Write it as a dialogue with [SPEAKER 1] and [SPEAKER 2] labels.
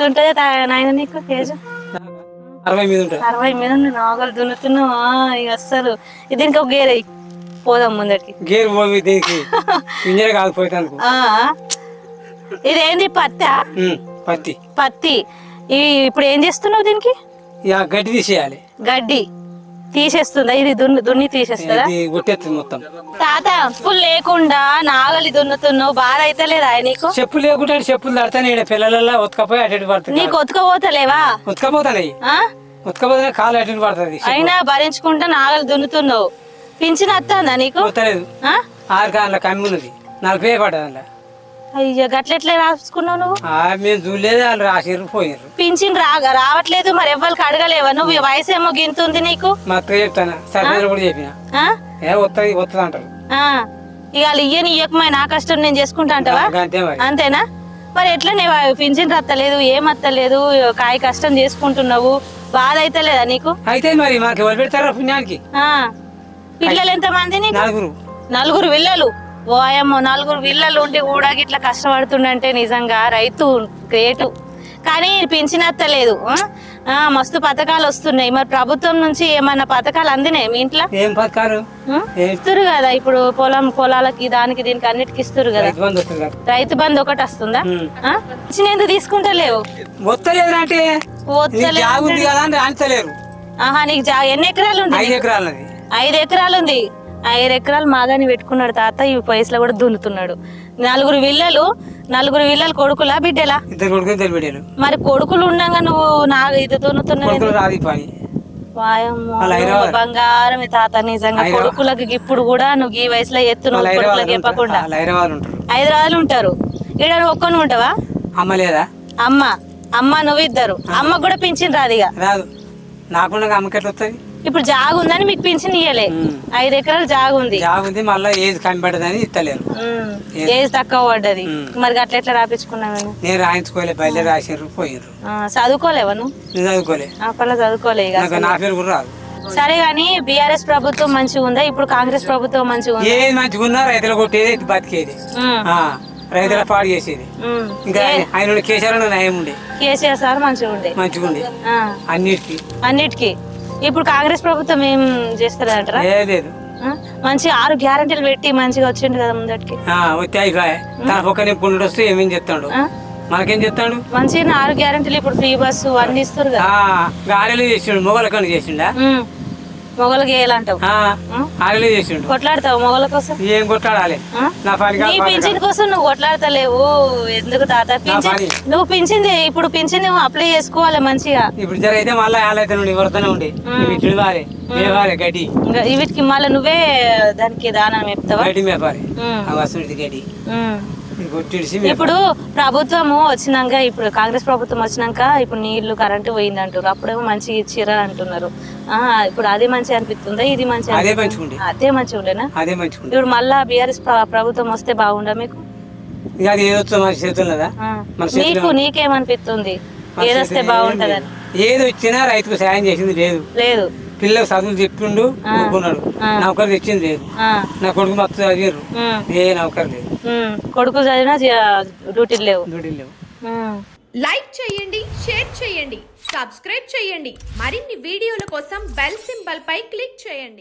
[SPEAKER 1] ఉంటది నాయన నీకు ఏజ్?
[SPEAKER 2] 60 మీద ఉంటుంది.
[SPEAKER 1] 60 మీద నాగలు దున్నుతున్నావా? ఇక అస్సలు దీనికి ఒక గేర్ అయ్యి పోదాం ముందరికి.
[SPEAKER 2] గేర్ పోయి దీనికి ఇంజన్ కాకపోతాను.
[SPEAKER 1] ఇదేంది పత్తి?
[SPEAKER 2] పత్తి.
[SPEAKER 1] పత్తి. ఇప్పుడు ఏం చేస్తున్నావు దీనికి?
[SPEAKER 2] గడ్డి తీసేయాలి.
[SPEAKER 1] గడ్డి తీసేస్తుందా? ఇది దున్ని తీసేస్తుందా?
[SPEAKER 2] కొట్టేస్తుంది మొత్తం.
[SPEAKER 1] తాత చెప్పులు లేకుండా నాగలి దున్నుతున్నావు, బాధ అయితే లేదా నీకు?
[SPEAKER 2] చెప్పులు లేకుండా చెప్పులు తడతానే పిల్లలలో ఉతకపోయి అటు పడుతుంది.
[SPEAKER 1] నీకు ఉతకపోతలేవా?
[SPEAKER 2] ఉతకపోతాయి. ఉతకపోతే కాలు అటు పడుతుంది.
[SPEAKER 1] అయినా భరించుకుంటా నాగలి దున్నుతున్నావు. పింఛన్ వస్తుందా నీకు?
[SPEAKER 2] వస్తలేదు. 6 కాళ్ళ కమ్మి ఉన్నది, 40 పడ్డది అందులో.
[SPEAKER 1] అయ్యో గట్లెట్లే రాసుకున్నావు నువ్వు?
[SPEAKER 2] మేము చూడలేదు, వాళ్ళు రాసిర్రు పోయారు.
[SPEAKER 1] పింఛన్ రావట్లేదు, మరి ఎవ్వరికి అడగలేవా? నువ్వు వయసు ఏమో గింతుంది నీకు.
[SPEAKER 2] మా అక్క చెప్తాను, సర్పంచ్ కూడా చెప్పిన వస్తుంది వస్తుంది అంటారు.
[SPEAKER 1] ఇక వాళ్ళు ఇయ్యకపోయి నా కష్టం నేను చేసుకుంటా అంటావా? అంతేనా? మరి ఎట్లా పింఛన్ రత్తలేదు, ఏం అత్తలేదు, కాయ కష్టం చేసుకుంటున్నావు, బాధ అయితే లేదా నీకు?
[SPEAKER 2] అయితే మరి మాకు ఎవరు పెడతారా పుణ్యానికి?
[SPEAKER 1] పిల్లలు ఎంత మంది నీకు?
[SPEAKER 2] 4.
[SPEAKER 1] 4 పిల్లలు. ఓయమ్మో, 4 పిల్లలు ఉండి కూడా ఇట్లా కష్టపడుతుండంటే నిజంగా రైతు గ్రేటు. కానీ పింఛన్ అత్తలేదు. మస్తు పథకాలు వస్తున్నాయి. మరి ప్రభుత్వం నుంచి ఏమన్నా పథకాలు అందినాయి మీ ఇంట్లో?
[SPEAKER 2] ఏం పథకాలు
[SPEAKER 1] ఇస్తారు కదా ఇప్పుడు, పొలాలకి దానికి దీనికి అన్నిటికి ఇస్తారు కదా. రైతు బంధు ఒకటి వస్తుందా? ఎందుకు తీసుకుంటలేవు?
[SPEAKER 2] వస్తలేదు అంటే
[SPEAKER 1] నీకు ఎన్ని ఎకరాలు ఉంది?
[SPEAKER 2] 5 ఎకరాలు.
[SPEAKER 1] 5 ఎకరాలు ఉంది. 5 ఎకరాలు మాగాని పెట్టుకున్నాడు తాత. ఈ వయసులో కూడా దున్నుతున్నాడు. 4 పిల్లలు కొడుకులా బిడ్డలా?
[SPEAKER 2] 2 కొడుకులు 2 బిడ్డలు.
[SPEAKER 1] మరి కొడుకులు ఉండగా నువ్వు ఇది దున్నుతున్నావు? బంగారం తాత నిజంగా. కొడుకులకి ఇప్పుడు కూడా నువ్వు ఈ వయసులో ఎత్తున్నావు, కొడుకులకు చెప్పకుండా. హైదరాబాద్ ఉంటారు. ఇక్కడ ఒక్కను ఉంటావా?
[SPEAKER 2] అమ్మ లేదా?
[SPEAKER 1] అమ్మ నువ్వు ఇద్దరు. అమ్మకు కూడా పింఛన్ రాదు. ఇక
[SPEAKER 2] రాదు. నాకుండా అమ్మకి ఎట్లా వస్తుంది?
[SPEAKER 1] ఇప్పుడు జాగు ఉందని మీకు పింఛన్ ఇయ్యలే. 5 ఎకరాలు జాగు ఉంది.
[SPEAKER 2] మళ్ళీ ఏజ్ కనిపెట్టదని ఇస్తలేరు.
[SPEAKER 1] ఏజ్ తక్కువ పడ్డది. మరి అట్లా ఎట్లా రాపించుకున్నావు?
[SPEAKER 2] నేను రాయించుకోలే, బయలు రాసారు పోయారు.
[SPEAKER 1] చదువుకోలేవా నువ్వు?
[SPEAKER 2] చదువుకోలే.
[SPEAKER 1] చదువుకోలే.
[SPEAKER 2] నా పేరు కూడా రాదు.
[SPEAKER 1] సరే గాని బీఆర్ఎస్ ప్రభుత్వం మంచిగా ఉందా? ఇప్పుడు కాంగ్రెస్ ప్రభుత్వం మంచిగా ఉందా?
[SPEAKER 2] ఏది మంచిగా ఉన్నా రైతులు కొట్టేది, బతికేది, రైతుల పాడు చేసేది. ఇంకా ఆయన కేసీఆర్ నయం ఉండే.
[SPEAKER 1] కేసీఆర్ సార్ మంచిగా ఉండే అన్నిటికీ. ఇప్పుడు కాంగ్రెస్ ప్రభుత్వం ఏం చేస్తారంటారా?
[SPEAKER 2] లేదు.
[SPEAKER 1] మంచి 6 గ్యారెంటీలు పెట్టి మంచిగా వచ్చిండు కదా ముందటికి.
[SPEAKER 2] వచ్చి అయిపోయి తన పక్కనే పుండు వస్తే ఏమేం చెప్తాడు, మనకేం చెప్తాడు?
[SPEAKER 1] మంచిగా 6 గ్యారెంటీలు. ఇప్పుడు ఫ్రీ బస్సు అన్ని ఇస్తారు కదా.
[SPEAKER 2] గాడీలు చేసిండు, మొగల కన్నా చేసిండా?
[SPEAKER 1] మొగలకి వేయాలంటావు?
[SPEAKER 2] ఆడలే చేసిండు.
[SPEAKER 1] కొట్లాడతావు మొగల కోసం?
[SPEAKER 2] ఏం కొట్లాడాలి?
[SPEAKER 1] నీ పింఛన్ కోసం నువ్వు కొట్లాడతలేవు ఎందుకు తాత? నువ్వు పింఛన్ ఇప్పుడు పింఛన్ అప్లై చేసుకోవాలి మంచిగా.
[SPEAKER 2] ఇప్పుడు జరైతే మళ్ళీ ఆలైతే నుండి వరదనే ఉండి గడ్డి
[SPEAKER 1] వీటికి మళ్ళీ నువ్వే దానికి దానం చెప్తావా?
[SPEAKER 2] గడ్డి మేపాలి గడ్డి.
[SPEAKER 1] ఇప్పుడు ప్రభుత్వము వచ్చినాక, ఇప్పుడు కాంగ్రెస్ ప్రభుత్వం వచ్చినాక ఇప్పుడు నీళ్లు కరెంటు పోయింది అంటారు. అప్పుడేమో మంచిగా ఇచ్చిర్రు అంటున్నారు. ఇప్పుడు అదే మంచి అనిపిస్తుందా? ఇది మంచి? అదే మంచిగా ఉండేనా? ఇప్పుడు మళ్ళా బీఆర్ఎస్ ప్రభుత్వం వస్తే బాగుండా మీకు? నీకేమనిపిస్తుంది? ఏదొస్తే బాగుంటదని?
[SPEAKER 2] ఏది వచ్చినా రైతుకు సాయం చేసింది లేదు. పిల్లలకు చదువులు చెప్పిండు, ఊరుకున్నాడు. నౌకరు తెచ్చింది లేదు. నా కొడుకు మొత్తం చదివారు, ఏ నౌకరు లేదు.
[SPEAKER 1] కొడుకు చదివినా డ్యూటీలు లేవు.
[SPEAKER 3] లైక్ చేయండి, షేర్ చేయండి, సబ్స్క్రైబ్ చేయండి. మరిన్ని వీడియోల కోసం బెల్ సింబల్ పై క్లిక్ చేయండి.